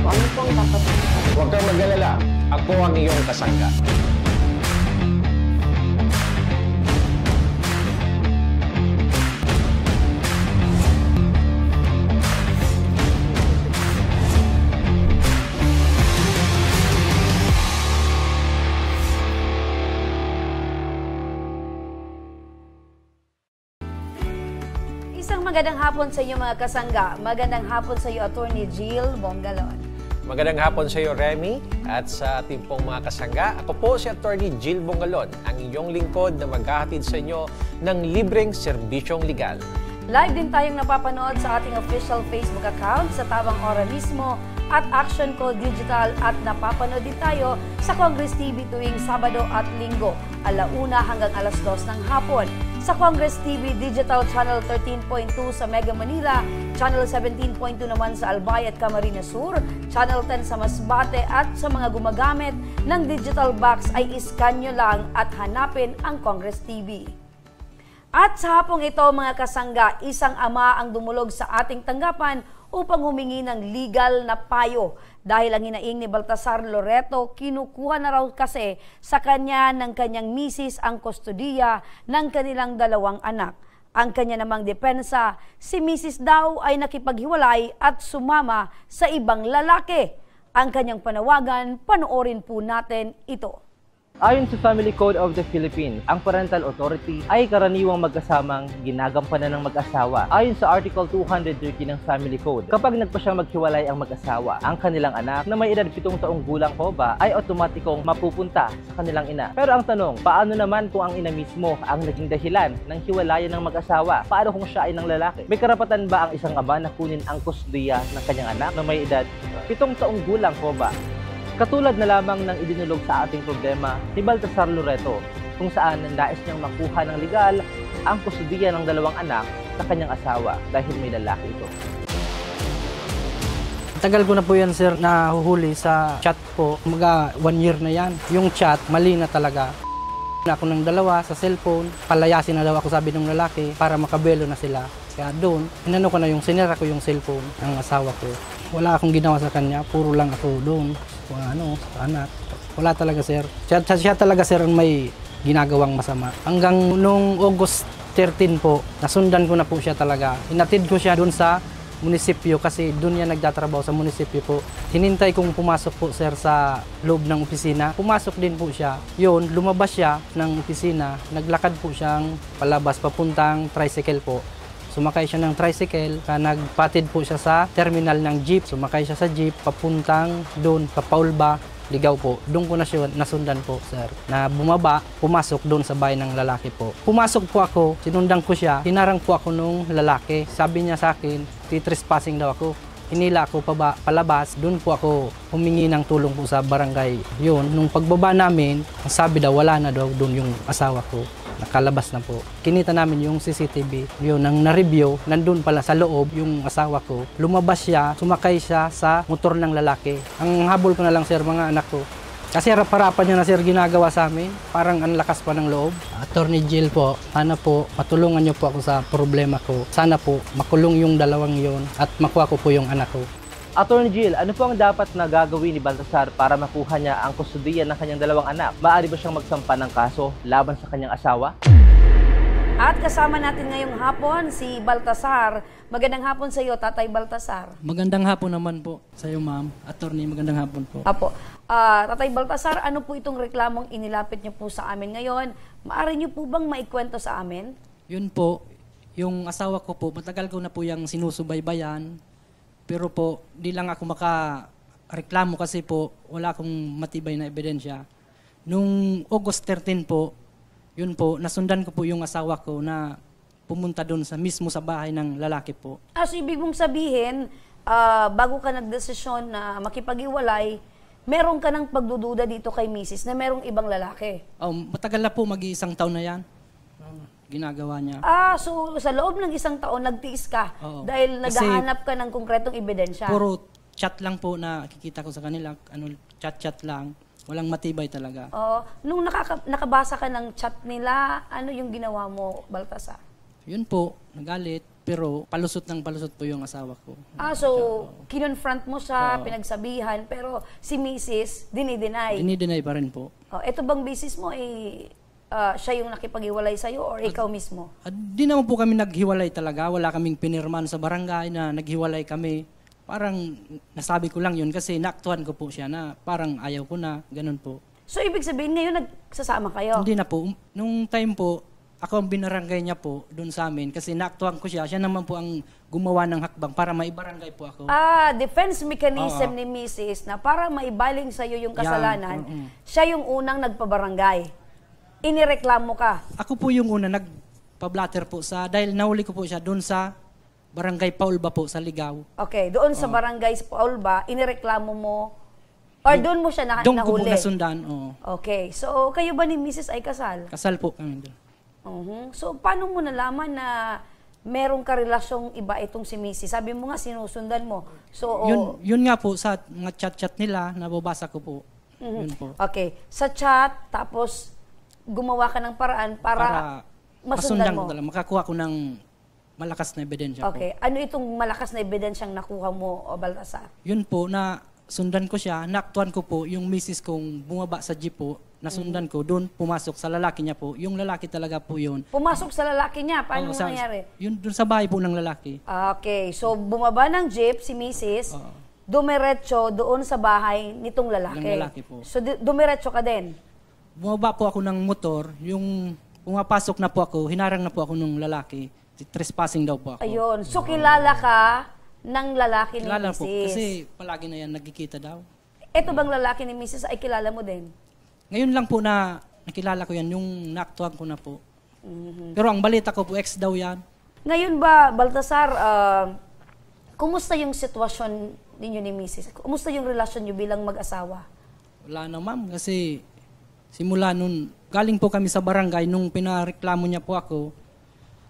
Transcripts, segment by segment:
Ano po ang dapat? Huwag kang mag-alala. Ako ang iyong kasangga. Isang magandang hapon sa inyo mga kasangga. Magandang hapon sa iyo, Attorney Jill Bongalon. Magandang hapon sa iyo, Remy, at sa ating pong mga kasangga. Ako po si Attorney Jill Bongalon, ang inyong lingkod na maghahatid sa inyo ng libreng serbisyong legal. Live din tayong napapanood sa ating official Facebook account sa Tabang Ora mismo at Action Code Digital, at napapanood din tayo sa Congress TV tuwing Sabado at Linggo, 1:00 hanggang 2:00 ng hapon. Sa Congress TV Digital Channel 13.2 sa Mega Manila, Channel 17.2 naman sa Albay at Camarines Sur, Channel 10 sa Masbate, at sa mga gumagamit ng digital box ay iskan nyo lang at hanapin ang Congress TV. At sa hapong ito mga kasangga, isang ama ang dumulog sa ating tanggapan upang humingi ng legal na payo dahil ang hinaing ni Baltasar Loreto, kinukuha na raw kasi sa kanya ng kanyang misis ang kustodiya ng kanilang 2 anak. Ang kanya namang depensa, si misis daw ay nakipaghiwalay at sumama sa ibang lalaki. Ang kanyang panawagan, panoorin po natin ito. Ayon sa Family Code of the Philippines, ang parental authority ay karaniwang magkasamang ginagampanan ng mag-asawa. Ayon sa Article 230 ng Family Code, kapag nagpa siyang maghiwalay ang mag-asawa, ang kanilang anak na may edad 7 taong gulang po ba ay otomatikong mapupunta sa kanilang ina. Pero ang tanong, paano naman kung ang ina mismo ang naging dahilan ng hiwalayan ng mag-asawa? Paano kung siya ay ng lalaki? May karapatan ba ang isang ama na kunin ang kustodiya ng kanyang anak na may edad 7 taong gulang po ba? Katulad na lamang ng idinulog sa ating problema ni Baltasar Loreto, kung saan nais niyang makuha ng legal ang kustodiya ng 2 anak sa kanyang asawa dahil may lalaki ito. Tagal ko na po yan, sir, nahuhuli sa chat po. Mga 1 year na yan. Yung chat, mali na talaga. Ako ng 2 sa cellphone, palayasin na daw ako, sabi ng lalaki, para makabelo na sila. Kaya doon, inano ko na sinira ko yung cellphone ng asawa ko. Wala akong ginawa sa kanya, puro lang ako doon. Sa anak. Wala talaga, sir. Siya talaga, sir, ang may ginagawang masama. Hanggang noong August 13 po, nasundan ko na po siya talaga. Inatid ko siya doon sa munisipyo kasi doon niya nagtatrabaho sa munisipyo po. Hinintay kong pumasok po, sir, sa loob ng opisina. Pumasok din po siya. Yun, lumabas siya ng opisina. Naglakad po siyang palabas papuntang tricycle po. Sumakay siya ng tricycle, nagpatid po siya sa terminal ng jeep. Sumakay siya sa jeep, papuntang doon, Papaulba, Ligaw po. Doon ko na siya nasundan po, sir. Na bumaba, pumasok doon sa bahay ng lalaki po. Pumasok po ako, sinundan ko siya, hinarang po ako nung lalaki. Sabi niya sa akin, trespassing daw ako. Hinila ako palabas, doon po ako humingi ng tulong po sa barangay. Yun, nung pagbaba namin, sabi daw wala na daw doon yung asawa ko. Nakalabas na po. Kinita namin yung CCTV. Yun, nang na-review, nandun pala sa loob yung asawa ko. Lumabas siya, sumakay siya sa motor ng lalaki. Ang habol ko na lang, sir, mga anak ko. Kasi harap-harapan niya na, sir, ginagawa sa amin. Parang ang lakas pa ng loob. Attorney Jill po, sana po matulungan niyo po ako sa problema ko. Sana po makulong yung 2 yon at makuha ko po yung anak ko. Attorney Jill, ano po ang dapat na gagawin ni Baltasar para makuha niya ang kustodiya ng kanyang 2 anak? Maaari ba siyang magsampa ng kaso laban sa kanyang asawa? At kasama natin ngayong hapon si Baltasar. Magandang hapon sa iyo, Tatay Baltasar. Magandang hapon naman po sa iyo, ma'am. Attorney, magandang hapon po. Apo. Tatay Baltasar, ano po itong reklamong inilapit niyo po sa amin ngayon? Maaari niyo po bang maikwento sa amin? Yun po, yung asawa ko po, matagal ko na po yung sinusubaybayan. Pero po, di lang ako makareklamo kasi po wala akong matibay na ebidensya. Nung August 13 po, yun po, nasundan ko po yung asawa ko na pumunta doon mismo sa bahay ng lalaki po. So ibig mong sabihin, bago ka nagdesisyon na makipag-iwalay, meron ka ng pagdududa dito kay misis na merong ibang lalaki? Matagal na po, mag-1 taon na yan. Ginagawa niya. So sa loob ng 1 taon, nagtiis ka dahil Kasi naghahanap ka ng konkretong ebidensya? Puro chat lang po na nakikita ko sa kanila. Chat-chat lang. Walang matibay talaga. Nung nakabasa ka ng chat nila, ano yung ginawa mo, Baltasar? Yun po, nagalit. Pero palusot po yung asawa ko. So, kinonfront mo siya, pinagsabihan, pero si Mrs. dinideny. Dinideny pa rin po. Ito bang basis mo, siya yung nakipag-iwalay sa'yo or ikaw mismo? Di naman po kami naghiwalay talaga. Wala kaming pinirman sa barangay na naghiwalay kami. Parang nasabi ko lang yun kasi naaktuhan ko po siya na parang ayaw ko na, ganun po. So, ibig sabihin ngayon nagsasama kayo? Hindi na po. Nung time po, ako ang binarangay niya po doon sa amin kasi naaktuhan ko siya. Siya naman po ang gumawa ng hakbang para maibarangay po ako. Defense mechanism ni Mrs. na para maibaling sa'yo yung kasalanan, siya yung unang nagpabarangay. Inireklamo ka. Ako po yung una nagpa-blatter po dahil nahuli ko po siya doon sa Barangay Paulba po sa Ligaw. Okay, doon sa Barangay Paulba, inireklamo mo or doon mo siya nahuli? Doon ko po nasundan, Okay, so kayo ba ni Mrs. ay kasal? Kasal po kami doon. So, paano mo nalaman na merong karelasyong iba itong si Mrs.? Sabi mo nga, sinusundan mo. So, yun nga po, sa mga chat-chat nila, nababasa ko po. Yun po. Okay. Sa chat, tapos gumawa ka ng paraan para masundan mo. Makakuha ko ng malakas na ebidensya po. Okay. Ano itong malakas na ebidensyang nakuha mo, o Baltasar? Yun po, na sundan ko siya, naaktuhan ko po, yung misis kong bumaba sa jeep po, nasundan ko, doon pumasok sa lalaki niya po. Yung lalaki talaga po yun. Pumasok sa lalaki niya? Paano nangyari? Yun doon sa bahay po ng lalaki. Okay. So, bumaba ng jeep si Mrs., dumiretso doon sa bahay nitong lalaki. Ng lalaki po. So, dumiretso ka din? Bumaba po ako ng motor, yung pumapasok na po ako, hinarang na po ako ng lalaki. Trespassing daw po ako. Ayun. So, kilala ka ng lalaki ni Kilala Mrs.? po, kasi palagi na yan nagkikita daw. Ito bang lalaki ni Mrs. ay kilala mo din? Ngayon lang po na nakilala ko yan, yung naaktuhan ko na po. Pero ang balita ko po, ex daw yan. Ngayon ba, Baltasar, kumusta yung sitwasyon ninyo ni Mrs.? Kumusta yung relasyon nyo bilang mag-asawa? Wala na ma'am, kasi simula nun, galing po kami sa barangay, nung pinareklamo niya po ako,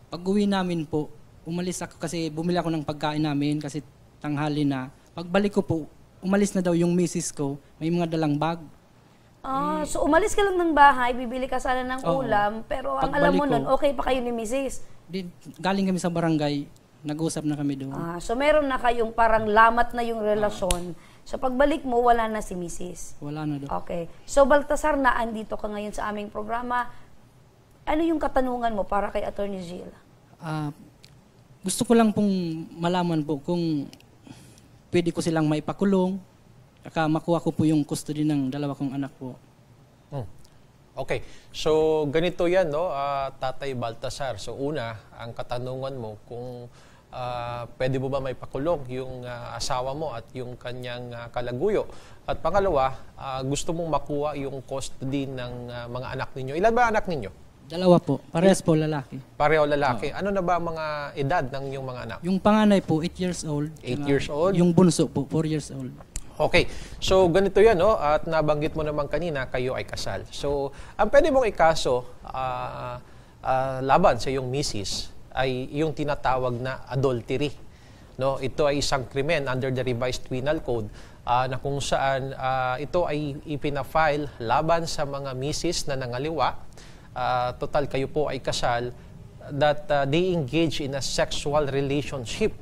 pag-uwi namin po, umalis ako kasi bumili ako ng pagkain namin kasi tanghali na. Pagbalik ko po, umalis na daw yung misis ko, may mga dalang bag. So umalis ka lang ng bahay, bibili ka sana ng ulam, pero ang alam mo nun, okay pa kayo ni Mrs.? Galing kami sa barangay, nag-usap na kami doon. So meron na kayong parang lamat na yung relasyon. So pagbalik mo, wala na si Mrs.? Wala na doon. Okay. So Baltasar, na andito ka ngayon sa aming programa. Ano yung katanungan mo para kay Attorney Jill? Gusto ko lang pong malaman po kung pwede ko silang maipakulong, saka makuha ko po yung custody ng dalawa kong anak po. Okay. So, ganito yan, no, Tatay Baltasar. So, una, ang katanungan mo kung pwede mo ba may pakulong yung asawa mo at yung kanyang kalaguyo. At pangalawa, gusto mong makuha yung custody ng mga anak ninyo. Ilan ba anak ninyo? Dalawa po. Parehas po lalaki. Pareho lalaki. Ano na ba mga edad ng inyong mga anak? Yung panganay po, 8 years old. 8 years old? Yung bunso po, 4 years old. Okay. So, ganito yan, no? At nabanggit mo naman kanina, kayo ay kasal. So, ang pwede mong ikaso laban sa iyong misis ay yung tinatawag na adultery. No? Ito ay isang krimen under the Revised Penal Code na kung saan ito ay ipina-file laban sa mga misis na nangaliwa. Total, kayo po ay kasal, that they engage in a sexual relationship.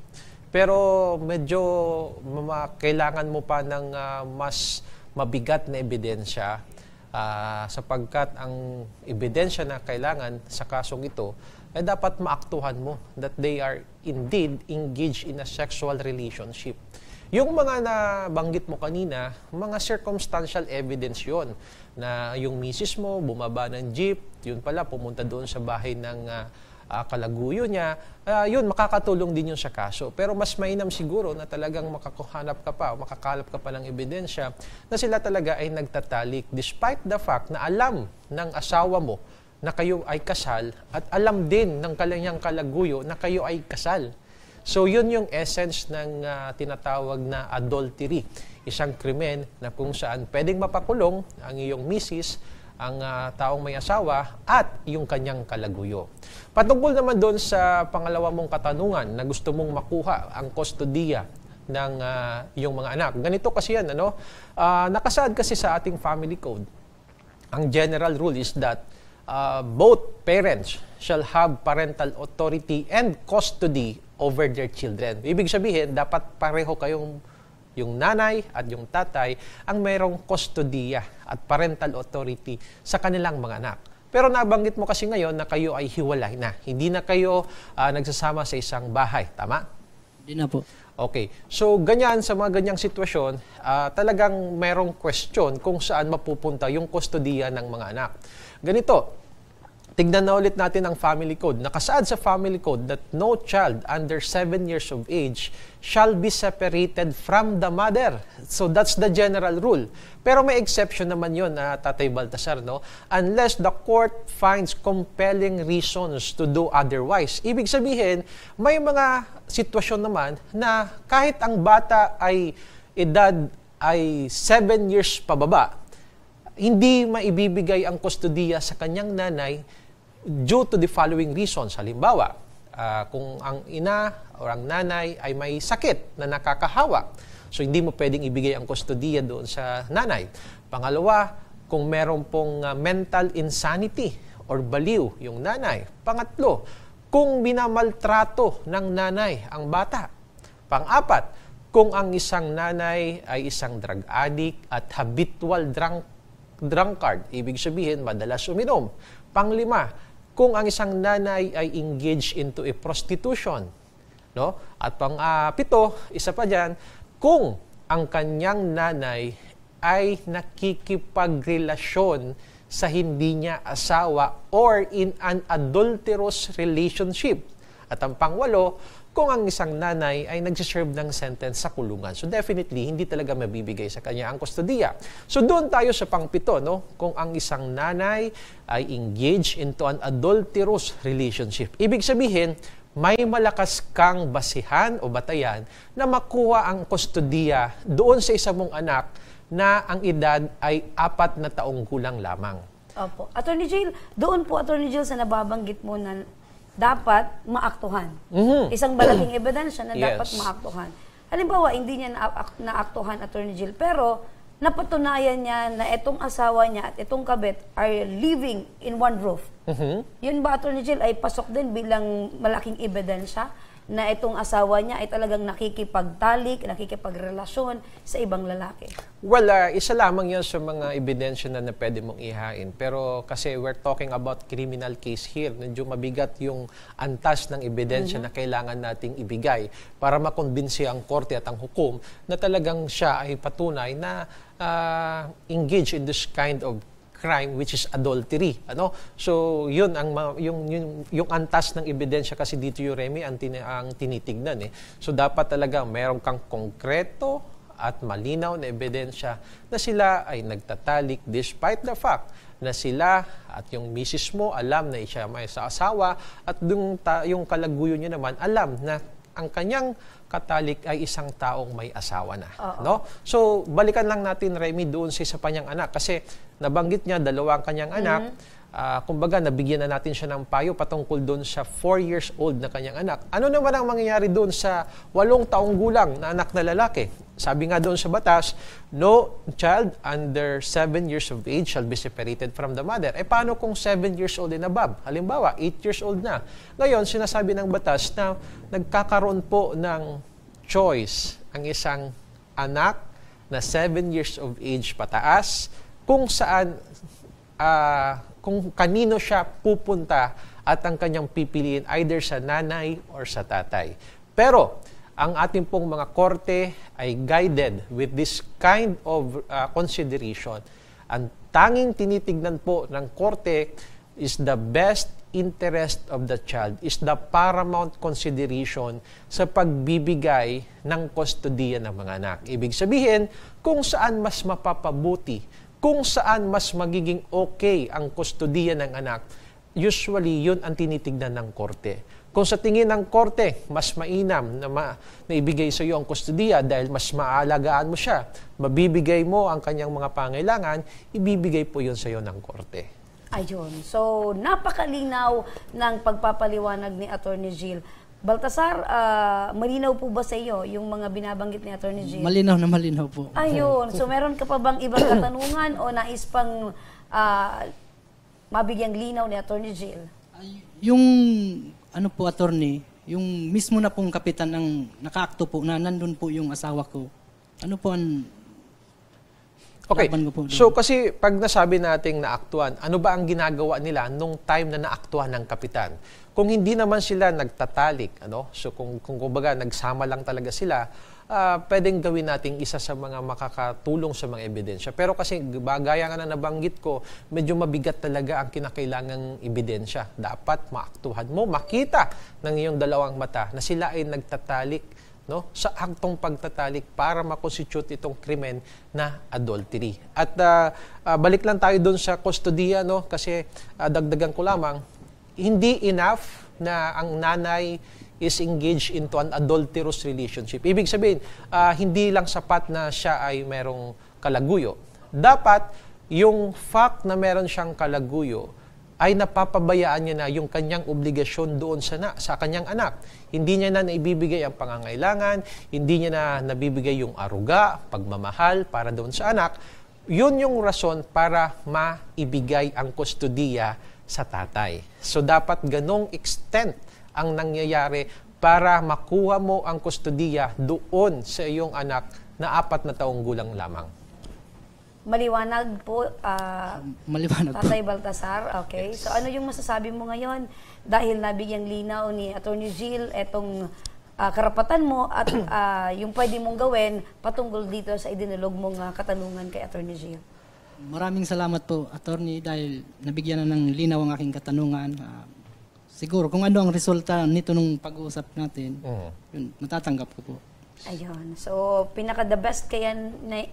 Pero medyo kailangan mo pa ng mas mabigat na ebidensya sapagkat ang ebidensya na kailangan sa kasong ito ay dapat maaktuhan mo that they are indeed engaged in a sexual relationship. Yung mga nabanggit mo kanina, mga circumstantial evidence yon na yung misis mo bumaba ng jeep, yun pala pumunta doon sa bahay ng kalaguyo niya, yun, makakatulong din yun sa kaso. Pero mas mainam siguro na talagang makakuhanap ka pa, makakalap ka pa ng ebidensya na sila talaga ay nagtatalik despite the fact na alam ng asawa mo na kayo ay kasal at alam din ng kanyang kalaguyo na kayo ay kasal. So yun yung essence ng tinatawag na adultery. Isang krimen na kung saan pwedeng mapakulong ang iyong misis, ang taong may asawa at yung kanyang kalaguyo. Patungkol naman doon sa pangalawa mong katanungan na gusto mong makuha ang kustodiya ng iyong mga anak. Ganito kasi yan, ano? Nakasaad kasi sa ating family code. Ang general rule is that both parents shall have parental authority and custody over their children. Ibig sabihin, dapat pareho kayong yung nanay at yung tatay ang mayroong kustodiya at parental authority sa kanilang mga anak. Pero nabanggit mo kasi ngayon na kayo ay hiwalay na. Hindi na kayo nagsasama sa isang bahay. Tama? Hindi na po. Okay. So, ganyan, sa mga ganyang sitwasyon, talagang mayroong question kung saan mapupunta yung kustodiya ng mga anak. Ganito, tignan na ulit natin ang family code. Nakasaad sa family code that no child under 7 years of age shall be separated from the mother. So that's the general rule. Pero may exception naman yun, Tatay Baltasar, no? Unless the court finds compelling reasons to do otherwise. Ibig sabihin, may mga sitwasyon naman na kahit ang bata ay edad ay 7 years pababa, hindi maibibigay ang kustodiya sa kanyang nanay due to the following reasons. Halimbawa, kung ang ina o ang nanay ay may sakit na nakakahawa, so hindi mo pwedeng ibigay ang kustodiya doon sa nanay. Pangalawa, kung meron pong mental insanity or baliw yung nanay. Pangatlo, kung binamaltrato ng nanay ang bata. Pang-apat, kung ang isang nanay ay isang drug addict at habitual drunkard, ibig sabihin madalas uminom. Pang-lima, kung ang isang nanay ay engaged into a prostitution, no? At pang-pito, isa pa diyan, kung ang kanyang nanay ay nakikipagrelasyon sa hindi niya asawa or in an adulterous relationship. At ang pang-walo, kung ang isang nanay ay nagsiserve ng sentence sa kulungan. So definitely, hindi talaga mabibigay sa kanya ang kustodiya. So doon tayo sa pang-pito, no? Kung ang isang nanay ay engaged into an adulterous relationship. Ibig sabihin, may malakas kang basihan o batayan na makuha ang kustodiya doon sa isa mong anak na ang edad ay 4 na taong gulang lamang. Opo. Attorney Jill, doon po, Attorney Jill, sa nababanggit mo na dapat maaktuhan. Isang malaking ebidensya na dapat maaktuhan. Halimbawa, hindi niya naaktuhan, Attorney Jill, pero napatunayan niya na itong asawa niya at itong kabit are living in one roof. Yun ba, Attorney Jill, ay pasok din bilang malaking ebidensya na itong asawa niya ay talagang nakikipagtalik, nakikipagrelasyon sa ibang lalaki? Well, isa lamang yan sa mga ebidensya na pwede mong ihain. Pero kasi we're talking about criminal case here. Medyo mabigat yung antas ng ebidensya na kailangan nating ibigay para makumbinsi ang korte at ang hukom na talagang siya ay patunay na engage in this kind of crime, which is adultery, ano? So yun ang yung antas ng ebidensya kasi dito yung Remy ang tinitignan eh. So dapat talaga meron kang konkreto at malinaw na ebidensya na sila ay nagtatalik despite the fact na sila at yung misis mo alam na siya may sa asawa at yung kalaguyo niya naman alam na ang kanyang katalik ay isang taong may asawa na. No? So, balikan lang natin, Remy, doon sa isa pa niyang anak. Kasi nabanggit niya, 2 ang kanyang anak. Kumbaga, nabigyan na natin siya ng payo patungkol doon sa 4 years old na kanyang anak. Ano naman ang mangyayari doon sa 8 taong gulang na anak na lalaki? Sabi nga doon sa batas, no child under 7 years of age shall be separated from the mother. Eh paano kung 7 years old and above? Halimbawa, 8 years old na. Ngayon, sinasabi ng batas na nagkakaroon po ng choice ang isang anak na 7 years of age pataas kung saan, kung kanino siya pupunta at ang kanyang pipiliin either sa nanay or sa tatay. Pero, ang ating pong mga korte ay guided with this kind of consideration. Ang tanging tinitignan po ng korte is the best interest of the child, is the paramount consideration sa pagbibigay ng kustodiya ng mga anak. Ibig sabihin, kung saan mas mapapabuti, kung saan mas magiging okay ang kustodiya ng anak, usually yun ang tinitignan ng korte. Kung sa tingin ng korte, mas mainam na ibigay sa iyo ang kustodiya dahil mas maalagaan mo siya, mabibigay mo ang kanyang mga pangailangan, ibibigay po yun sa iyo ng korte. Ayun. So, napakalinaw ng pagpapaliwanag ni Attorney Jill. Baltasar, malinaw po ba sa iyo yung mga binabanggit ni Attorney Jill? Malinaw na malinaw po. Ayun. So, meron ka pa bang ibang katanungan o nais pang mabigyang linaw ni Attorney Jill. Yung ano po, attorney, yung mismo na pong kapitan ang nakaakto po na nandun po yung asawa ko. Ano po ang Okay, laban ko po doon? so kasi pag nasabi nating naaktuhan, ano ba ang ginagawa nila nung time na naaktuhan ng kapitan? Kung hindi naman sila nagtatalik, so kung kumbaga nagsama lang talaga sila, pwedeng gawin nating isa sa mga makakatulong sa mga ebidensya. Pero kasi gaya nga na nabanggit ko, medyo mabigat talaga ang kinakailangang ebidensya. Dapat maaktuhan mo, makita ng iyong dalawang mata na sila ay nagtatalik sa aktong pagtatalik para makonstitute itong krimen na adultery. At balik lang tayo doon sa kustodiya, kasi dagdagan ko lamang, hindi enough na ang nanay is engaged into an adulterous relationship. Ibig sabihin, hindi lang sapat na siya ay merong kalaguyo. Dapat, yung fact na meron siyang kalaguyo, ay napapabayaan niya na yung kanyang obligasyon doon sa kanyang anak. Hindi niya na naibibigay ang pangangailangan, hindi niya na nabibigay yung aruga, pagmamahal para doon sa anak. Yun yung rason para maibigay ang kustodiya sa tatay. So dapat ganong extent ang nangyayari para makuha mo ang kustodiya doon sa iyong anak na 4 na taong gulang lamang. Maliwanag po, Maliwanag po. Tatay Baltasar. Okay. Yes. So ano yung masasabi mo ngayon dahil nabigyang linaw ni Attorney Jill etong karapatan mo at yung pwede mong gawin patungkol dito sa idinulog mong katanungan kay Attorney Jill? Maraming salamat po, attorney, dahil nabigyan na ng linaw ang aking katanungan. Siguro kung ano ang resulta nito nung pag-uusap natin, yun, matatanggap ko po. Ayun. So, pinaka-the best kaya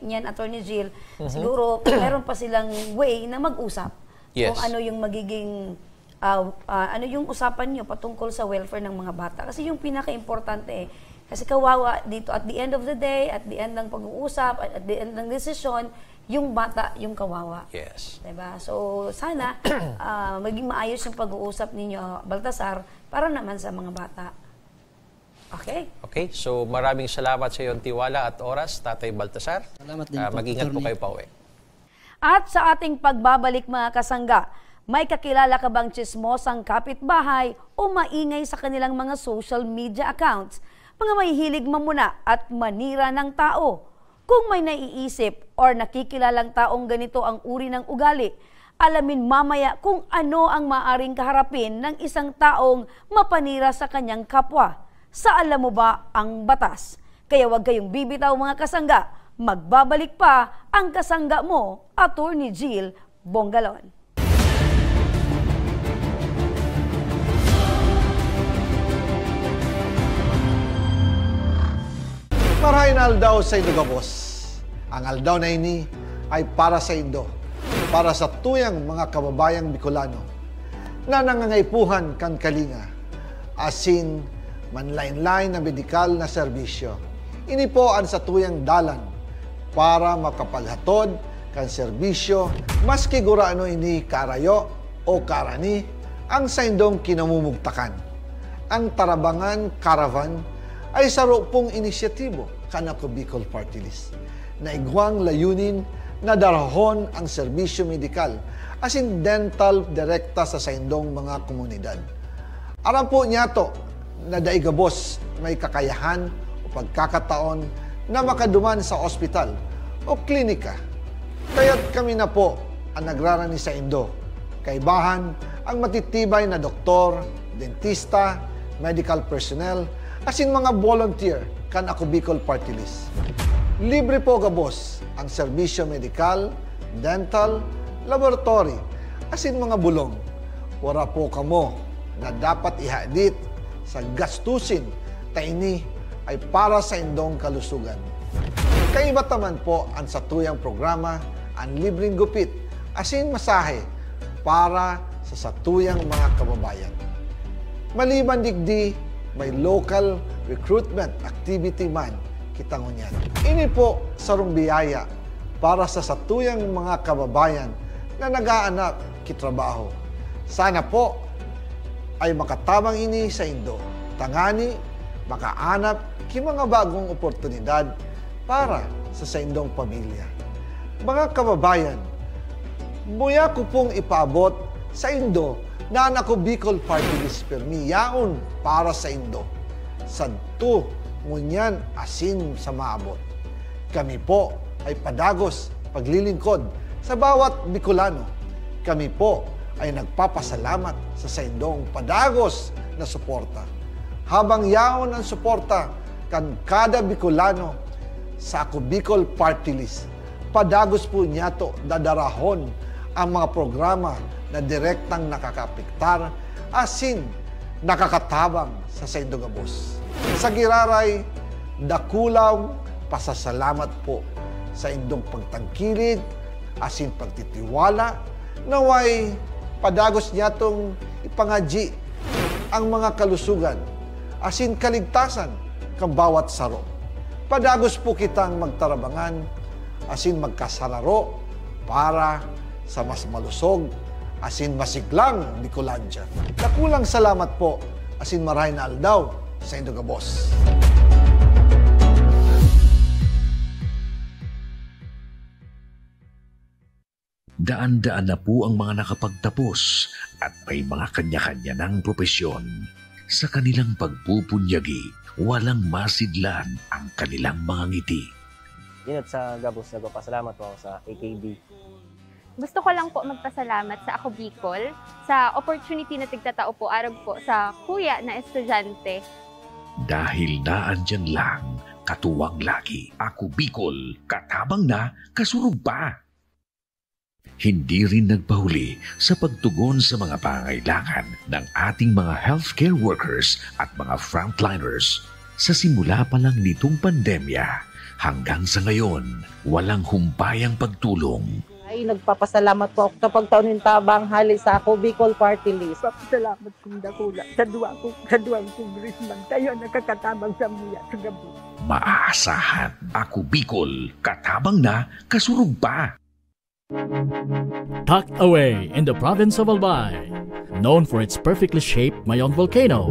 niyan, Attorney Jill, siguro meron pa silang way na mag-usap. Yes. Kung ano yung magiging, ano yung usapan nyo patungkol sa welfare ng mga bata. Kasi yung pinaka-importante kasi kawawa dito, at the end of the day, at the end ng pag-uusap, at the end ng desisyon, yung bata, yung kawawa. Yes. Diba? So, sana maging maayos yung pag-uusap ninyo, Baltasar, para naman sa mga bata. Okay? Okay, so maraming salamat sa iyong tiwala at oras, Tatay Baltasar. Salamat din po, Mag-ingat po attorney. kayo pauwi. At sa ating pagbabalik mga kasangga, may kakilala ka bang tsismosang kapitbahay o maingay sa kanilang mga social media accounts? Mga may hilig mamuna at manira ng tao. Kung may naiisip or nakikilalang taong ganito ang uri ng ugali, alamin mamaya kung ano ang maaring kaharapin ng isang taong mapanira sa kanyang kapwa. Sa alam mo ba ang batas? Kaya huwag kayong bibitaw mga kasangga. Magbabalik pa ang kasangga mo, Attorney Jill Bongalon. Marahin aldaw sa Indo Gabos. Ang aldaw na ini ay para sa Indo, para sa tuyang mga kababayang Bicolano na nangangaipuhan kan kalinga, asin manlain-lain na medikal na serbisyo. Ini po ang sa tuyang dalan para makapaghatod kan serbisyo maski guraano ini karayo o karani ang sa indong kinamumugtakan. Ang Tarabangan Caravan ay saro pong inisyatibo kanako Bicol Party List na igwang layunin na darahon ang serbisyo medikal asin dental direkta sa saindong mga komunidad. Aram po niya to na daigabos may kakayahan o pagkakataon na makaduman sa ospital o klinika. Kaya't kami na po ang nagrarani sa Indo. Kaibahan ang matitibay na doktor, dentista, medical personnel, asin mga volunteer kan ako Bicol Party List. Libre po gabos ang serbisyo medikal, dental, laboratory, asin mga bulong. Wala po kamo na dapat ihadit sa gastusin ta ini ay para sa indong kalusugan. Kaiba taman po ang satuyang programa ang libreng gupit asin masahe para sa satuyang mga kababayan. Maliban digdi, may local recruitment activity man kitangunyan. Ini po sarong biyaya para sa satuyang mga kababayan na nag-aanap kitrabaho. Sana po ay makatabang ini sa Indo. Tangani, makaanap ki mga bagong oportunidad para sa saindong pamilya. Mga kababayan, buya ko pong ipaabot sa Indo, na nako Bicol Party List permi yaon para sa Indo. Sadto ngunyan asin sa maabot. Kami po ay padagos paglilingkod sa bawat Bicolano. Kami po ay nagpapasalamat sa Indong padagos na suporta. Habang yaon ang suporta kan kada Bicolano sa Ako Bicol Party List, padagos po niya to dadarahon ang mga programa na direktang nakakapiktar asin nakakatabang sa Saindo Gabos. Sa Giraray, dakulaw pasasalamat po sa indong pagtangkilid asin pagtitiwala naway padagos niya tong ipangadji ang mga kalusugan asin kaligtasan kang bawat saro. Padagos po kitang magtarabangan asin magkasararo para sa mas malusog asin masiglang Bicolandia. Dakulang salamat po asin maray na aldaw sa Saindo Gabos. Daan-daan na po ang mga nakapagtapos at may mga kanya-kanya ng propesyon. Sa kanilang pagpupunyagi, walang masidlan ang kanilang mga ngiti. Yun at sa Gabos, nagpapasalamat po ako sa AKB. Gusto ko lang po magpasalamat sa Ako Bicol sa opportunity na tigtatao po arag po sa kuya na estudyante. Dahil naandyan lang, katuwang lagi, Ako Bicol, katabang na, kasurog pa. Hindi rin nagpahuli sa pagtugon sa mga pangailangan ng ating mga healthcare workers at mga frontliners. Sa simula pa lang nitong pandemya, hanggang sa ngayon, walang humpayang pagtulong. Ay, nagpapasalamat po ako sa pagtaon ng tabang hali sa Ako Bicol Party List. Salamat kong dakula sa duwang congressman. Kayo nakakatabang sa miya sa gabi. Maaasahan, Ako Bicol, katabang na, kasurog pa. Tucked away in the province of Albay, known for its perfectly shaped Mayon volcano,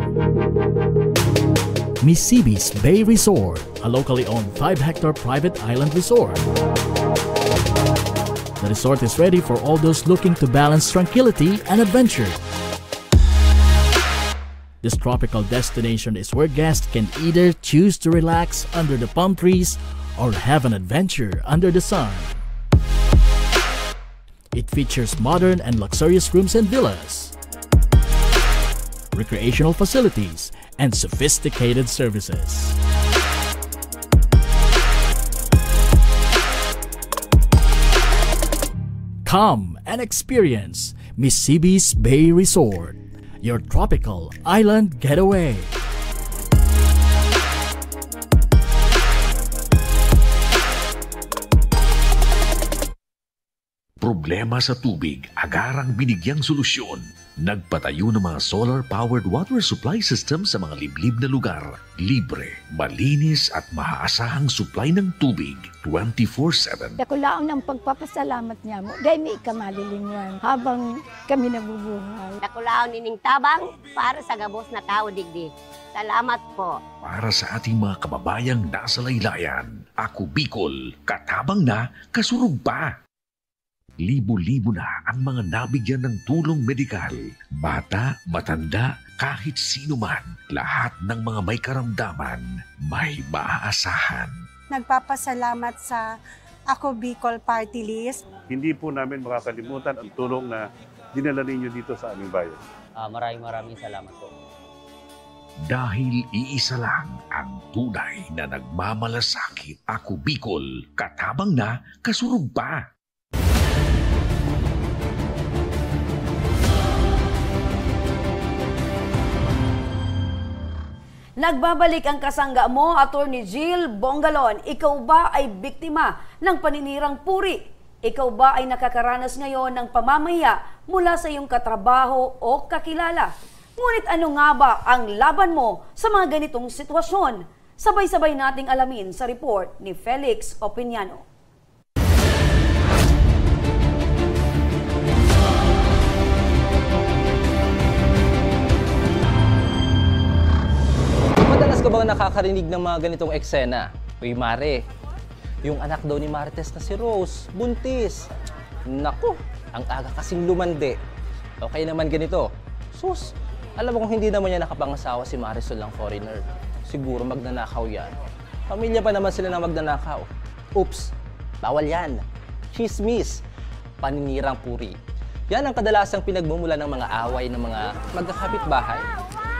Misibis Bay Resort, a locally owned 5-hectare private island resort. The resort is ready for all those looking to balance tranquility and adventure. This tropical destination is where guests can either choose to relax under the palm trees or have an adventure under the sun. It features modern and luxurious rooms and villas, recreational facilities, and sophisticated services. Come and experience Misibis Bay Resort, your tropical island getaway. Problema sa tubig, agarang binigyang solusyon. Nagpatayo ng mga solar-powered water supply system sa mga liblib na lugar. Libre, malinis at maaasahang supply ng tubig 24/7. Dakulaon ng pagpapasalamat niya mo. Dahil may ikamalilingan habang kami nabubuhay. Dakulaon nining tabang para sa Gabos na tao digdi. Salamat po. Para sa ating mga kababayang nasa laylayan, Ako Bicol, katabang na, kasurog pa. Libo-libo na ang mga nabigyan ng tulong medikal. Bata, matanda, kahit sino man, lahat ng mga may karamdaman, may maaasahan. Nagpapasalamat sa Ako Bicol Party List. Hindi po namin makakalimutan ang tulong na dinala ninyo dito sa aming bayan. Maraming salamat po. Dahil iisa lang ang tunay na nagmamalasakit. Ako Bicol, katabang na, kasurog pa. Nagbabalik ang kasangga mo, Attorney Jill Bongalon. Ikaw ba ay biktima ng paninirang puri? Ikaw ba ay nakakaranas ngayon ng pamamaya mula sa iyong katrabaho o kakilala? Ngunit ano nga ba ang laban mo sa mga ganitong sitwasyon? Sabay-sabay nating alamin sa report ni Felix Opiniano. Madalas ka bang nakakarinig ng mga ganitong eksena? Uy, Mare, yung anak daw ni Marites na si Rose, buntis. Naku, ang aga kasing lumande. Okay naman ganito. Sus, alam mo kung hindi naman niya nakapangasawa si Marisol ng foreigner, siguro magnanakaw yan. Pamilya pa naman sila ng magnanakaw. Oops, bawal yan. Chismis, paninirang puri. Yan ang kadalasang pinagmumula ng mga away ng mga magkakapitbahay.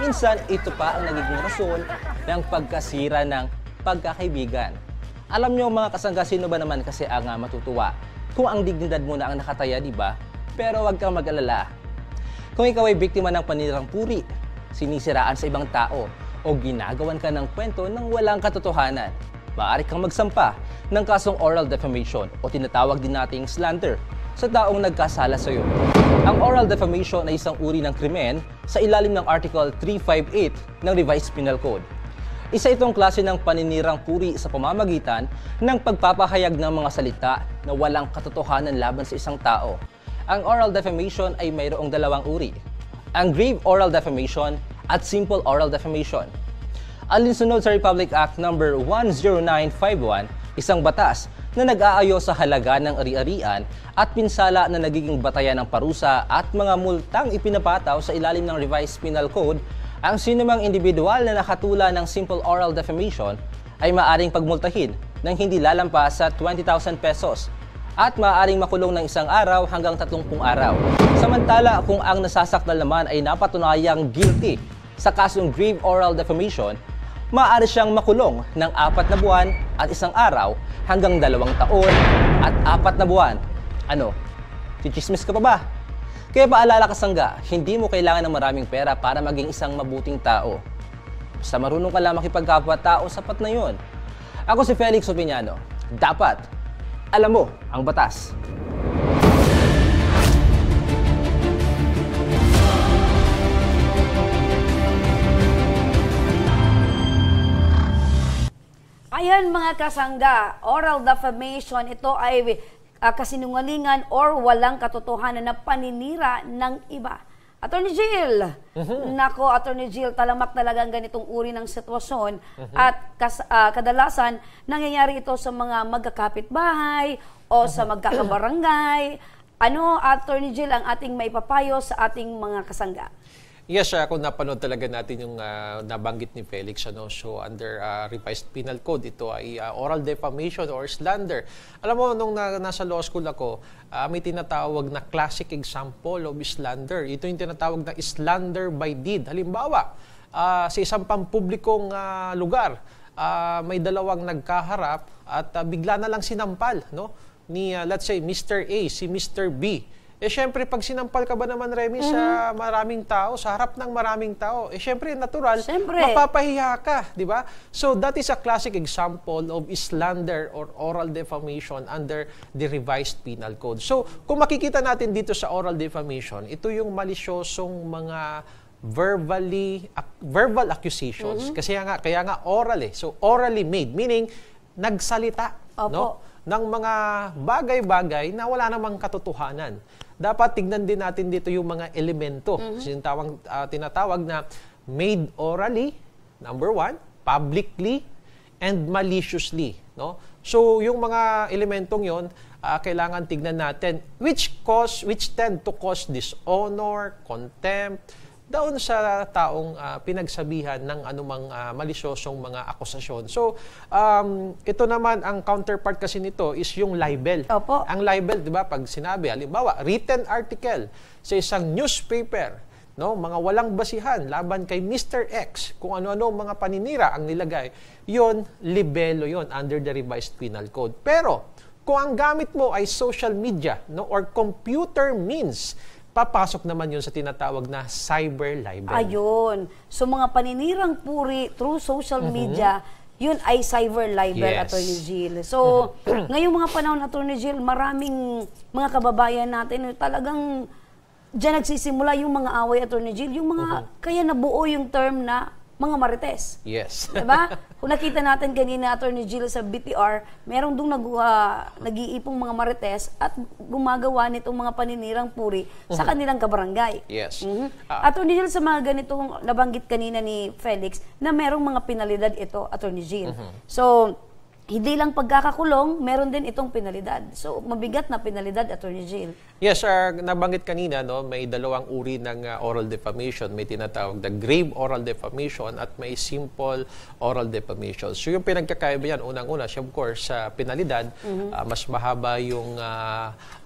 Minsan, ito pa ang nagiging rason ng pagkasira ng pagkakaibigan. Alam nyo mga kasangga, sino ba naman kasi ang matutuwa kung ang dignidad mo na ang nakataya, di ba? Pero huwag kang mag-alala. Kung ikaw ay biktima ng paninirang puri, sinisiraan sa ibang tao, o ginagawan ka ng kwento ng walang katotohanan, maaari kang magsampa ng kasong oral defamation o tinatawag din nating slander sa taong nagkasala sa iyo. Ang oral defamation ay isang uri ng krimen sa ilalim ng Article 358 ng Revised Penal Code. Isa itong klase ng paninirang puri sa pamamagitan ng pagpapahayag ng mga salita na walang katotohanan laban sa isang tao. Ang oral defamation ay mayroong dalawang uri, ang grave oral defamation at simple oral defamation. Alinsunod sa Republic Act No. 10951, isang batas na nag-aayo sa halaga ng ari-arian at pinsala na nagiging batayan ng parusa at mga multang ipinapataw sa ilalim ng Revised Penal Code, ang sinumang individual na nakatula ng simple oral defamation ay maaaring pagmultahin ng hindi lalampas sa 20,000 pesos at maaaring makulong ng 1 araw hanggang 30 araw. Samantala, kung ang nasasakdal naman ay napatunayang guilty sa kasong grave oral defamation, maaari siyang makulong ng 4 na buwan at 1 araw hanggang 2 taon at 4 na buwan. Ano? Chichismis ka pa ba? Kaya paalala kasangga, hindi mo kailangan ng maraming pera para maging isang mabuting tao. Basta marunong ka lang makipagkapwa-tao, sapat na yun. Ako si Felix Opiniano. Dapat, alam mo ang batas. Ayan mga kasangga, oral defamation, ito ay kasinungalingan or walang katotohanan na paninira ng iba. Attorney Jill, nako Attorney Jill, talamak talagang ganitong uri ng sitwasyon at kadalasan nangyayari ito sa mga magkakapitbahay o sa magkakabarangay. Ano, Attorney Jill, ang ating maipapayo sa ating mga kasangga? Yes, kung napanood talaga natin yung nabanggit ni Felix, so under Revised Penal Code, ito ay oral defamation or slander. Alam mo, nung nasa law school ako, may tinatawag na classic example of slander. Ito yung tinatawag na slander by deed. Halimbawa, sa isang pampublikong lugar, may dalawang nagkaharap at bigla na lang sinampal, no? Ni, let's say, Mr. A, si Mr. B. Siyempre, pag sinampal ka ba naman, Remy, sa maraming tao, sa harap ng maraming tao, siyempre, natural, mapapahiya ka, di ba? So, that is a classic example of slander or oral defamation under the Revised Penal Code. So, kung makikita natin dito sa oral defamation, ito yung malisyosong mga verbal accusations. Kasi kaya nga oral So, orally made, meaning, nagsalita, no? Ng mga bagay-bagay na wala namang katotohanan. Dapat tignan din natin dito yung mga elemento. Tinatawag na made orally, number 1, publicly, and maliciously. No? So, yung mga elementong yon, kailangan tignan natin which tend to cause dishonor, contempt, doon sa taong pinagsabihan ng anumang malisyosong mga akusasyon. So, ito naman, ang counterpart kasi nito is yung libel. Opo. Ang libel, di ba, pag sinabi, halimbawa, written article sa isang newspaper, no, mga walang basihan laban kay Mr. X, kung ano-ano mga paninira ang nilagay, yon libelo yon under the Revised Penal Code. Pero, kung ang gamit mo ay social media, no, or computer means, papasok naman yun sa tinatawag na cyber libel. Ayun. So mga paninirang puri through social media, yun ay cyber libel, Attorney Jill. So ngayong mga panahon, Attorney Jill, maraming mga kababayan natin talagang dyan nagsisimula yung mga away, Attorney Jill, yung mga kaya nabuo yung term na mga marites. Yes. Diba? Kung nakita natin kanina, Attorney Jill, sa BTR, merong doon nag-iipong mga marites at gumagawa nitong mga paninirang puri sa kanilang kabarangay. Yes. Attorney Jill, sa mga ganitong nabanggit kanina ni Felix, na merong mga penalidad ito, Attorney Jill. So, hindi lang pagkakakulong, meron din itong penalidad. So, mabigat na penalidad, Attorney Jill. Yes, nabanggit kanina, no, may dalawang uri ng oral defamation. May tinatawag na grave oral defamation at may simple oral defamation. So, yung pinagkakaiba yan, unang-una, siya, of course, sa penalidad, mas mahaba yung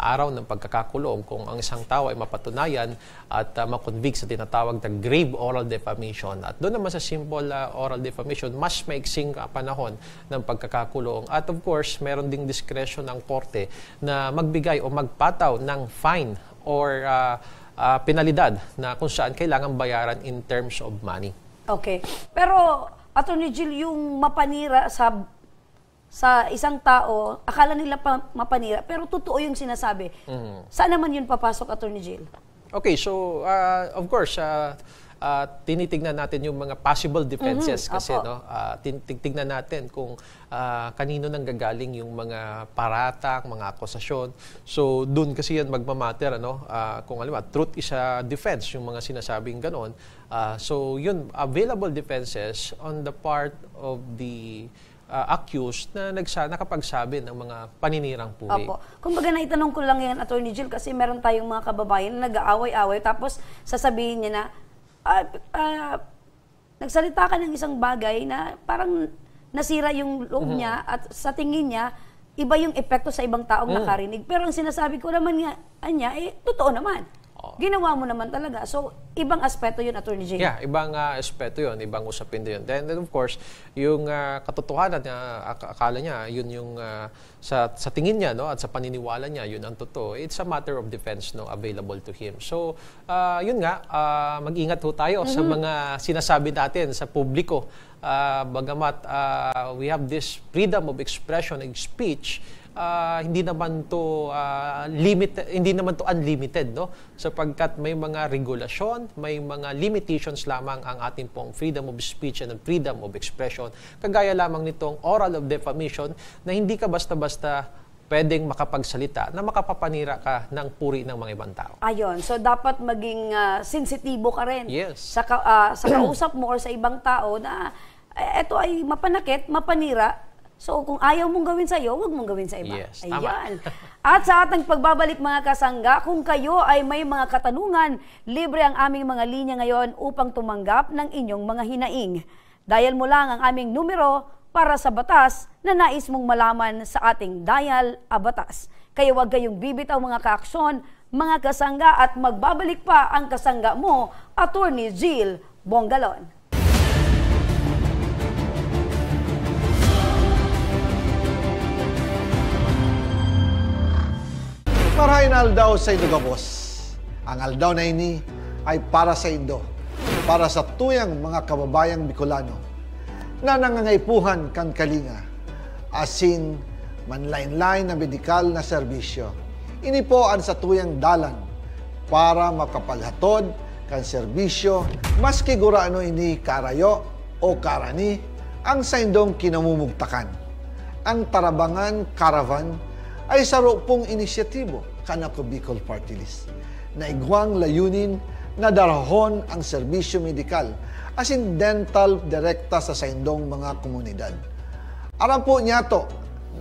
araw ng pagkakakulong kung ang isang tao ay mapatunayan at makonvict sa tinatawag na grave oral defamation. At doon naman sa simple oral defamation, mas maiksing panahon ng pagkakakulong. At of course, meron ding discretion ng korte na magbigay o magpataw ng fine or penalidad na kung saan kailangan bayaran in terms of money. Okay. Pero, Attorney Jill, yung mapanira sa isang tao, akala nila mapanira, pero totoo yung sinasabi. Saan naman yun papasok, Attorney Jill? Okay, so of course, tinitignan natin yung mga possible defenses kasi no, tignan natin kung kanino nang gagaling yung mga paratang, mga akusasyon. So doon kasi yan magmamatter, ano, kung alam mo, truth is a defense, yung mga sinasabing ganon. So yun, available defenses on the part of the accused na nakapagsabi ng mga paninirang puri. Opo. Kumbaga naitanong ko lang yan, Attorney Jill, kasi meron tayong mga kababayan na nag-aaway-away tapos sasabihin niya na nagsalita ka ng isang bagay na parang nasira yung loob niya at sa tingin niya, iba yung epekto sa ibang taong nakarinig. Pero ang sinasabi ko naman niya, totoo naman. Ginawa mo naman talaga. So, ibang aspeto yun, Attorney Jill. Yeah, ibang aspeto yun, ibang usapin din yun. Then of course, yung katotohanan na akala niya, yun yung sa tingin niya, no, at sa paniniwala niya, yun ang totoo. It's a matter of defense, no, available to him. So, yun nga, mag-ingat ho tayo sa mga sinasabi natin sa publiko. Bagamat we have this freedom of expression and speech, hindi naman to unlimited, no, sapagkat may mga regulasyon, may mga limitations lamang ang ating pong freedom of speech and freedom of expression, kagaya lamang nitong oral of defamation na hindi ka basta-basta pwedeng makapagsalita na makapapanira ka ng puri ng mga ibang tao. Ayun, so dapat maging sensitibo ka rin yes, sa kausap mo or sa ibang tao na eto ay mapanakit, mapanira. So, kung ayaw mong gawin sa iyo, huwag mong gawin sa iba. Yes, ayan. At sa ating pagbabalik mga kasangga, kung kayo ay may mga katanungan, libre ang aming mga linya ngayon upang tumanggap ng inyong mga hinaing. Dial mo lang ang aming numero para sa batas na nais mong malaman sa ating Dial a Batas. Kaya huwag kayong bibitaw mga kaaksyon, mga kasangga, at magbabalik pa ang kasangga mo, Attorney Jill Bongalon. Marahin aldaw sa Indo Gabos. Ang aldaw na ini ay para sa Indo, para sa tuyang mga kababayang Bicolano na nangangaipuhan kan kalinga, asin manlain-lain na medikal na serbisyo. Ini po ang sa tuyang dalan para makapaghatod kan serbisyo maski guraano ini karayo o karani ang sa indong kinamumugtakan. Ang Tarabangan Caravan ay sarupong inisyatibo kanako Bicol Party List na igwang layunin na darahon ang serbisyo medikal asin dental direkta sa saindong mga komunidad. Aram po niya to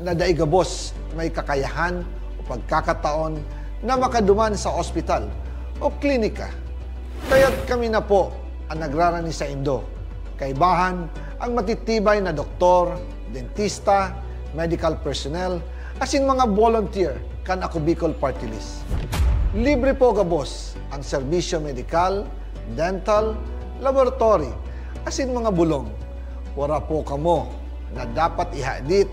na daigabos may kakayahan o pagkakataon na makaduman sa ospital o klinika. Kaya't kami na po ang nagrarani sa Indo. Kaibahan ang matitibay na doktor, dentista, medical personnel, asin mga volunteer kan ako Bicol Party List. Libre po gabos ang serbisyo medikal, dental, laboratory, asin mga bulong. Wala po kamo na dapat ihadit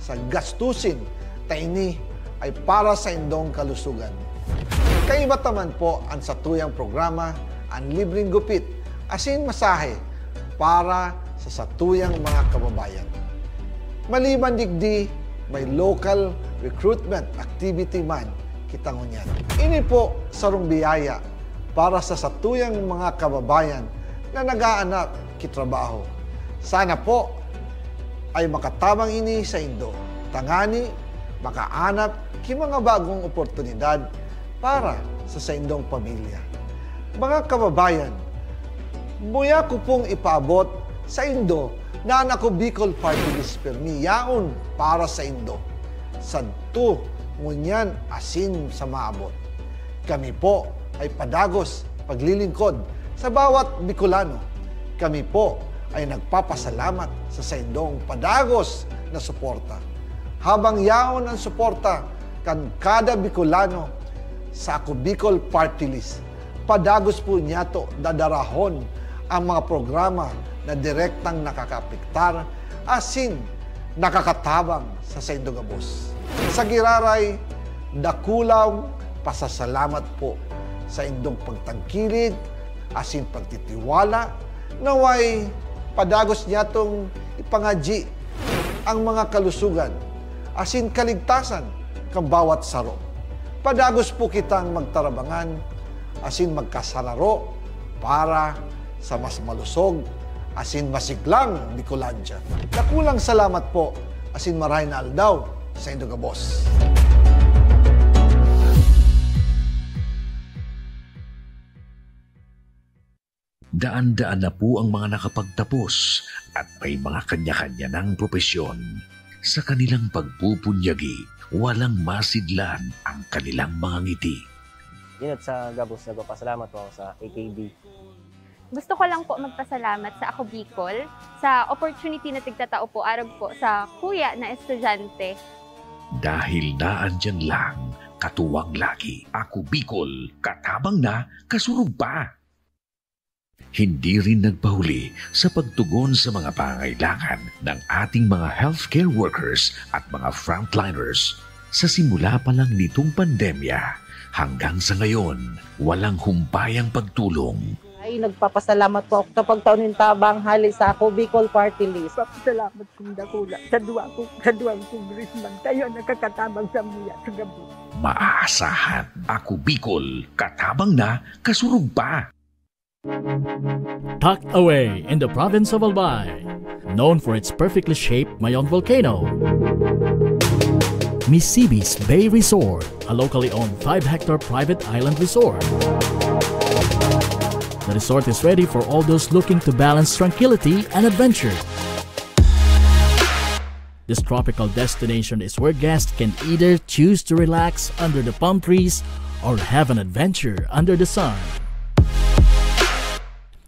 sa gastusin ta ini ay para sa indong kalusugan. Kaiba taman po ang satuyang programa ang libreng gupit asin masahe para sa satuyang mga kababayan. Maliban digdi, may local recruitment activity man kita ngunyan. Ini po sarong biyaya para sa satuyang mga kababayan na nag-aanap kitrabaho. Sana po ay makatabang ini sa Indo. Tangani, makaanap ki mga bagong oportunidad para sa indong pamilya. Mga kababayan, buya ko pong ipaabot sa Indo na ako Bicol Party List permi yaon para sa Indo. Sadto ngunyan asin sa maabot. Kami po ay padagos paglilingkod sa bawat Bicolano. Kami po ay nagpapasalamat sa Indong padagos na suporta. Habang yaon ang suporta kan kada Bicolano sa ako Bicol Party List, padagos po niya to dadarahon ang mga programa na direktang nakakapiktar asin nakakatabang sa Saindo Gabos. Sa giraray, dakulang pasasalamat po sa indong pagtangkilig asin pagtitiwala naway padagos niya tong ipangadji ang mga kalusugan asin kaligtasan kang bawat saro. Padagos po kitang magtarabangan asin magkasararo para sa mas malusog asin masiglang Bicolandia. Dakulang salamat po asin maray na aldaw sa Saindo Gabos. Daan-daan na po ang mga nakapagtapos at may mga kanya-kanya ng propesyon. Sa kanilang pagpupunyagi, walang masidlan ang kanilang mga ngiti. Dinat sa Gabos, nagpapasalamat po ako sa AKB. Gusto ko lang po magpasalamat sa Ako Bicol sa opportunity na tigtatao po arag po sa kuya na estudyante. Dahil naandyan lang, katuwang lagi, Ako Bicol, katabang na, kasurug pa. Hindi rin nagpahuli sa pagtugon sa mga pangailangan ng ating mga healthcare workers at mga frontliners. Sa simula pa lang nitong pandemya, hanggang sa ngayon, walang humpayang pagtulong. Ay nagpapasalamat po ako sa pagtaon ng tabang hali sa ako Bicol Party List. Papasalamat kong dakula sa duwang congressman. Kayo nakakatabang sa mga sa gabi. Maaasahan, Ako Bicol, katabang na, kasurug pa. Tucked away in the province of Albay, known for its perfectly shaped Mayon volcano, Misibis Bay Resort, a locally owned 5-hectare private island resort. The resort is ready for all those looking to balance tranquility and adventure. This tropical destination is where guests can either choose to relax under the palm trees or have an adventure under the sun.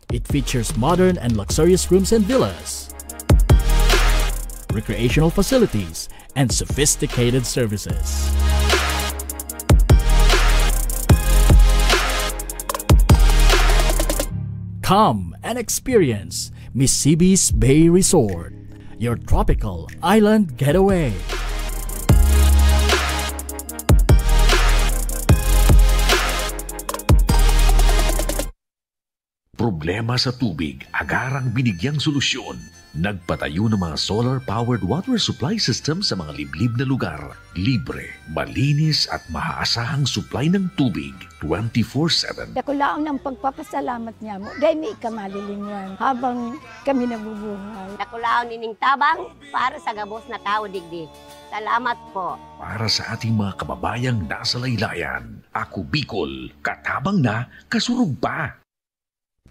It features modern and luxurious rooms and villas, recreational facilities, and sophisticated services. Come and experience Misibis Bay Resort, your tropical island getaway. Problema sa tubig, agarang binigyang solusyon. Nagpatayo ng mga solar-powered water supply system sa mga liblib na lugar. Libre, malinis at maaasahang supply ng tubig 24/7. Dakulaang ng pagpapasalamat niya mo. Dahil may ikamalilingan habang kami nabubuhay. Dakulaang nining tabang para sa gabos na tao digdi. Salamat po. Para sa ating mga kababayang nasa laylayan, Ako Bicol, katabang na, kasurug pa.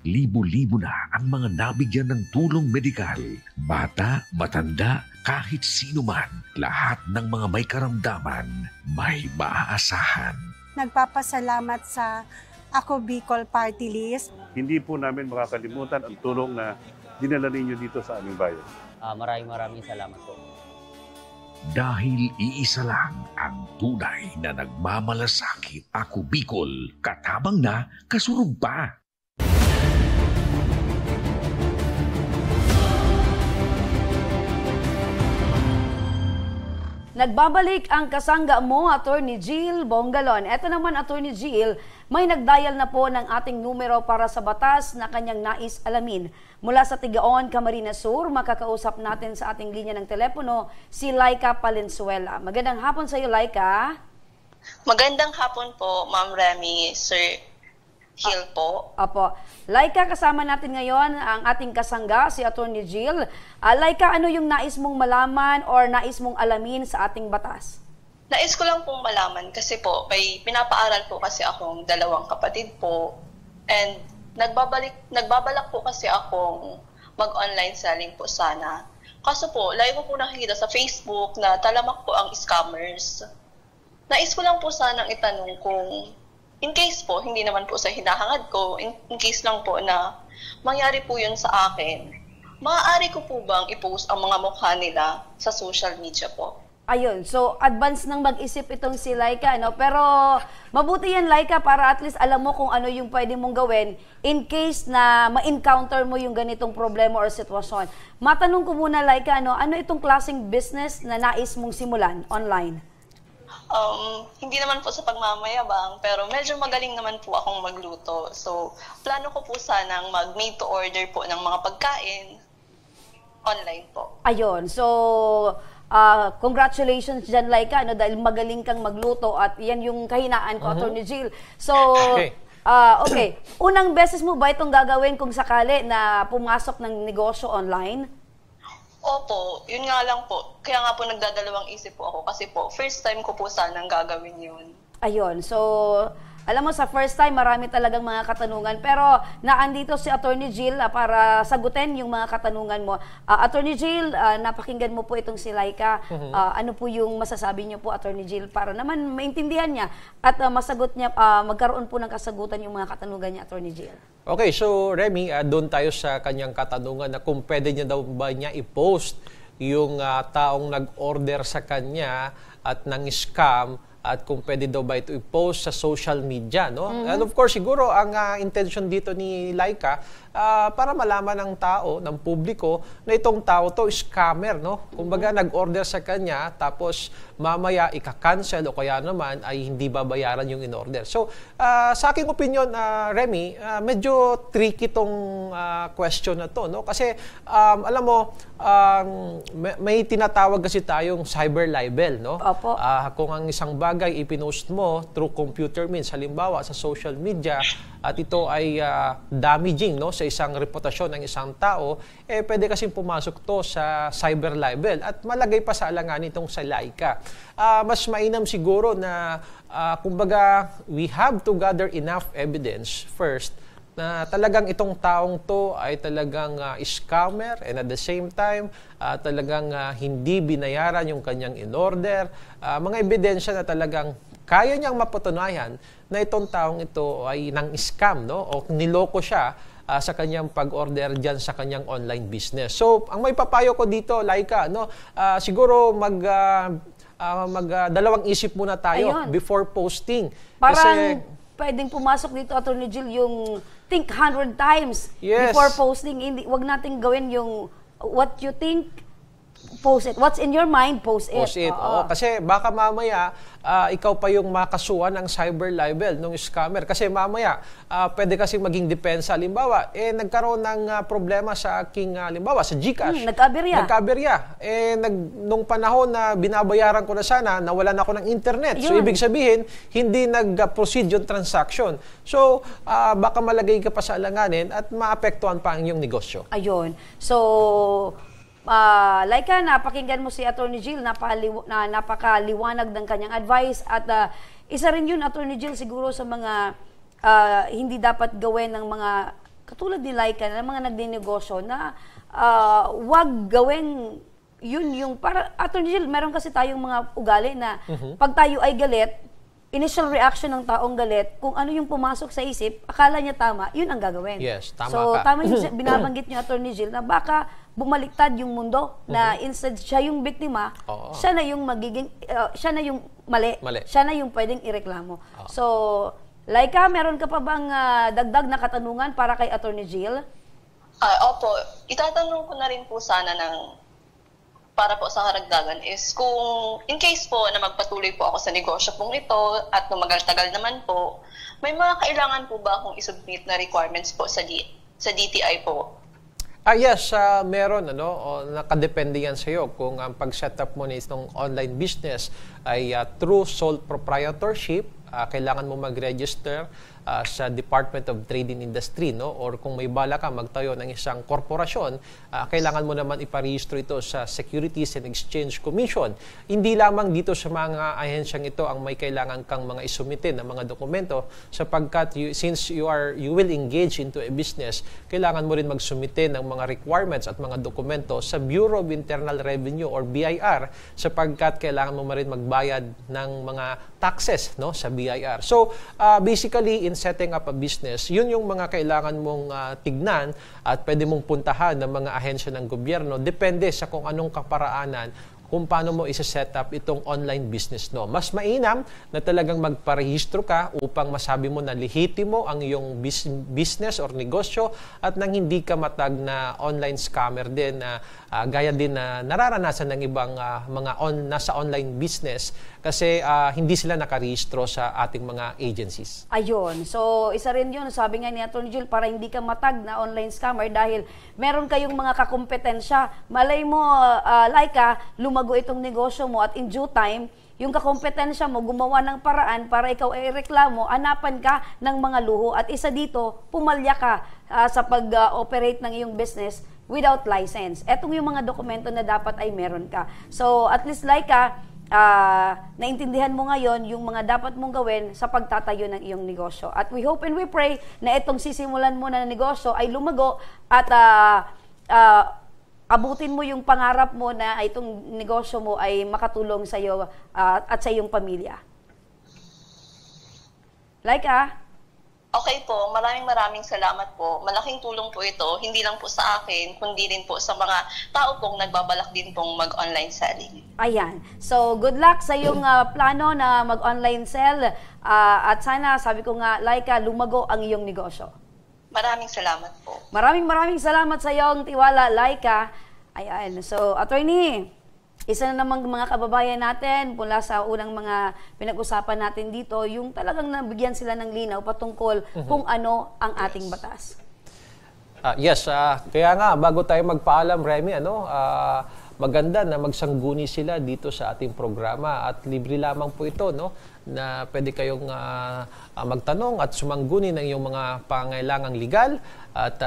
Libo-libo na ang mga nabigyan ng tulong medikal. Bata, matanda, kahit sino man, lahat ng mga may karamdaman, may maaasahan. Nagpapasalamat sa Ako Bicol Party List. Hindi po namin makakalimutan ang tulong na dinala ninyo dito sa aming bayan. Maraming salamat po. Dahil iisa lang ang tunay na nagmamalasakit. Ako Bicol, katabang na, kasurug pa. Nagbabalik ang kasangga mo, Attorney Jill Bongalon. Ito naman, Attorney Jill, may nagdial na po ng ating numero para sa batas na kanyang nais alamin. Mula sa Tigaon, Camarines Sur, makakausap natin sa ating linya ng telepono si Laika Palenzuela. Magandang hapon sa iyo, Laika. Magandang hapon po, Ma'am Remy, Sir Hill po. Apo. Laika, kasama natin ngayon ang ating kasangga, si Attorney Jill. Laika, ano yung nais mong malaman or nais mong alamin sa ating batas? Nais ko lang pong malaman kasi po, may pinapaaral po kasi akong dalawang kapatid po. And nagbabalak po kasi akong mag-online selling po sana. Kaso po, lagi ko po nakikita sa Facebook na talamak po ang scammers. Nais ko lang po sanang itanong kung in case po, hindi naman po sa hinahangad ko, in case lang po na mangyari po yun sa akin, maaari ko po bang i-post ang mga mukha nila sa social media po? Ayun, so advance nang mag-isip itong si Laika, no? Pero mabuti yan, Laika, para at least alam mo kung ano yung pwede mong gawin in case na ma-encounter mo yung ganitong problema or sitwasyon. Matanong ko muna, Laika, ano itong klaseng business na nais mong simulan online? Hindi naman po sa pagmamayabang, pero medyo magaling naman po akong magluto. So, plano ko po sanang mag-made to order po ng mga pagkain online po. Ayun, so congratulations dyan, Laika, dahil magaling kang magluto at yan yung kahinaan ko, Attorney Jill. So, okay. Unang beses mo ba itong gagawin kung sakali na pumasok ng negosyo online? Opo, yun nga lang po. Kaya nga po nagdadalawang isip po ako kasi po, first time ko po sanang gagawin yun. Ayun, so alam mo, sa first time, marami talagang mga katanungan. Pero naandito si Attorney Jill para sagutin yung mga katanungan mo. Attorney Jill, napakinggan mo po itong si Laika. Ano po yung masasabi niyo po, Attorney Jill, para naman maintindihan niya at masagot niya, magkaroon po ng kasagutan yung mga katanungan niya, Attorney Jill. Okay, so Remy, doon tayo sa kanyang katanungan na kung pwede niya daw ba niya i-post yung taong nag-order sa kanya at nang-scam at kung pwede daw ba ito i-post sa social media, no? And of course, siguro ang intention dito ni Laika para malaman ng tao, ng publiko, na itong tao to scammer, no? Kumbaga nag-order sa kanya tapos mamaya ika-cancel o kaya naman ay hindi babayaran yung in-order. So, sa aking opinion, Remy, medyo tricky tong question na to, no? Kasi alam mo, may tinatawag kasi tayong cyber libel, no? Opo. Kung ang isang bagay ipinost mo through computer means, halimbawa sa social media, at ito ay damaging, no, sa isang reputasyon ng isang tao, pwede kasing pumasok to sa cyber libel at malagay pa sa alanganin itong sa Laika. Mas mainam siguro na kumbaga we have to gather enough evidence first na talagang itong taong to ay talagang scammer and at the same time talagang hindi binayaran yung kanyang in-order. Mga ebidensya na talagang kaya niyang mapatunayan na itong taong ito ay nang-scam, no? O niloko siya sa kanyang pag-order dyan sa kanyang online business. So, ang may papayo ko dito, Laika, no? Siguro dalawang isip muna tayo before posting. Parang pwedeng pumasok dito, Attorney Jill, yung think 100 times before posting. Wag nating gawin yung what you think, post it. What's in your mind, post it. Post it. Oo. Kasi baka mamaya, ikaw pa yung makasuhan ng cyber libel ng scammer. Kasi mamaya, pwede kasi maging depensa. Halimbawa, nagkaroon ng problema sa aking, halimbawa, sa GCash. Nagkaberya. Nung panahon na binabayaran ko na sana, nawalan ako ng internet. So, ibig sabihin, hindi nag-proceed yung transaction. So, baka malagay ka pa sa alanganin at maapektuhan pa ang iyong negosyo. Ayun. So, Laika, napakinggan mo si Attorney Jill, napakaliwanag ng kanyang advice at isa rin yun, Attorney Jill, siguro sa mga hindi dapat gawin ng mga katulad ni Laika, ng mga nagdinegosyo na wag gawin yun yung para, Attorney Jill, meron kasi tayong mga ugali na pag tayo ay galit, initial reaction ng taong galit, kung ano yung pumasok sa isip, akala niya tama, yun ang gagawin. Yes, tama so, ka. Tama yung binabanggit niyo, Attorney Jill, na baka bumaliktad yung mundo, na instead siya yung biktima, siya na yung magiging, siya na yung mali. Siya na yung pwedeng ireklamo. So, Laika, meron ka pa bang dagdag na katanungan para kay Attorney Jill? Opo, itatanong ko na rin po sana para po sa karagdagan is kung in case po na magpatuloy po ako sa negosyo pong ito at tumagal-tagal naman po, may mga kailangan po ba akong isubmit na requirements po sa DTI po? Yes, meron, nakadepende yan sa iyo kung ang pag-setup mo na itong online business ay through sole proprietorship, kailangan mo mag-register sa Department of Trade and Industry, no? Or kung may bala ka magtayo ng isang korporasyon, kailangan mo naman iparehistro ito sa Securities and Exchange Commission. Hindi lamang dito sa mga ahensyang ito ang may kailangan kang mga isumitin ng mga dokumento, sapagkat since you will engage into a business, kailangan mo rin magsumite ng mga requirements at mga dokumento sa Bureau of Internal Revenue or BIR, sapagkat kailangan mo rin magbayad ng mga taxes, no, sa BIR. So basically in setting up a business, yun yung mga kailangan mong tignan at pwede mong puntahan ng mga ahensya ng gobyerno, depende sa kung anong kaparaanan kung paano mo isa-set up itong online business, no. Mas mainam na talagang magparehistro ka upang masabi mo na lehitimo ang iyong business or negosyo at nang hindi ka matag na online scammer din na gaya din na nararanasan ng ibang mga nasa online business kasi hindi sila nakarehistro sa ating mga agencies. Ayun. So, isa rin yun. Sabi nga ni Atty. Jill, para hindi ka matag na online scammer dahil meron kayong mga kakompetensya. Malay mo, Laika, lumago itong negosyo mo at in due time, yung kakompetensya mo, gumawa ng paraan para ikaw ay reklamo, anapan ka ng mga luho. At isa dito, pumalya ka sa pag-operate ng iyong business without license. Etong yung mga dokumento na dapat ay meron ka. So, at least Laika, naintindihan mo ngayon yung mga dapat mong gawin sa pagtatayo ng iyong negosyo. At we hope and we pray na itong sisimulan mo na negosyo ay lumago at abutin mo yung pangarap mo na itong negosyo mo ay makatulong sa iyo at sa iyong pamilya. Laika? Okay po, maraming salamat po. Malaking tulong po ito, hindi lang po sa akin, kundi rin po sa mga tao pong nagbabalak din pong mag-online selling. Ayan. So, good luck sa iyong plano na mag-online sell at sana, sabi ko nga, Laika, lumago ang iyong negosyo. Maraming salamat po. Maraming salamat sa iyong tiwala, Laika. Ayan. So, Attorney, isa na namang mga kababayan natin mula sa unang mga pinag-usapan natin dito, yung talagang nabigyan sila ng linaw patungkol kung ano ang ating batas. Yes, kaya nga bago tayo magpaalam, Remy, maganda na magsangguni sila dito sa ating programa at libre lamang po ito, no, na pwede kayong magtanong at sumangguni ng iyong mga pangailangang legal at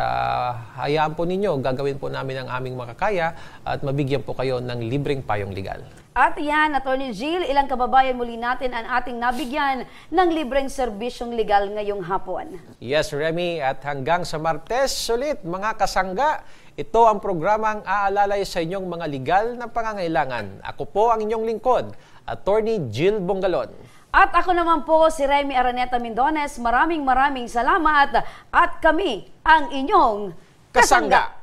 hayaan po ninyo, gagawin po namin ang aming makakaya at mabigyan po kayo ng libreng payong legal. At yan, Atty. Jill, ilang kababayan muli natin ang ating nabigyan ng libreng serbisyong legal ngayong hapon. Yes, Remy, at hanggang sa Martes, sulit mga kasangga, ito ang programang aalalay sa inyong mga legal na pangangailangan. Ako po ang inyong lingkod, Atty. Jill Bongalon. At ako naman po si Remy Araneta Mindones. Maraming salamat at kami ang inyong kasangga.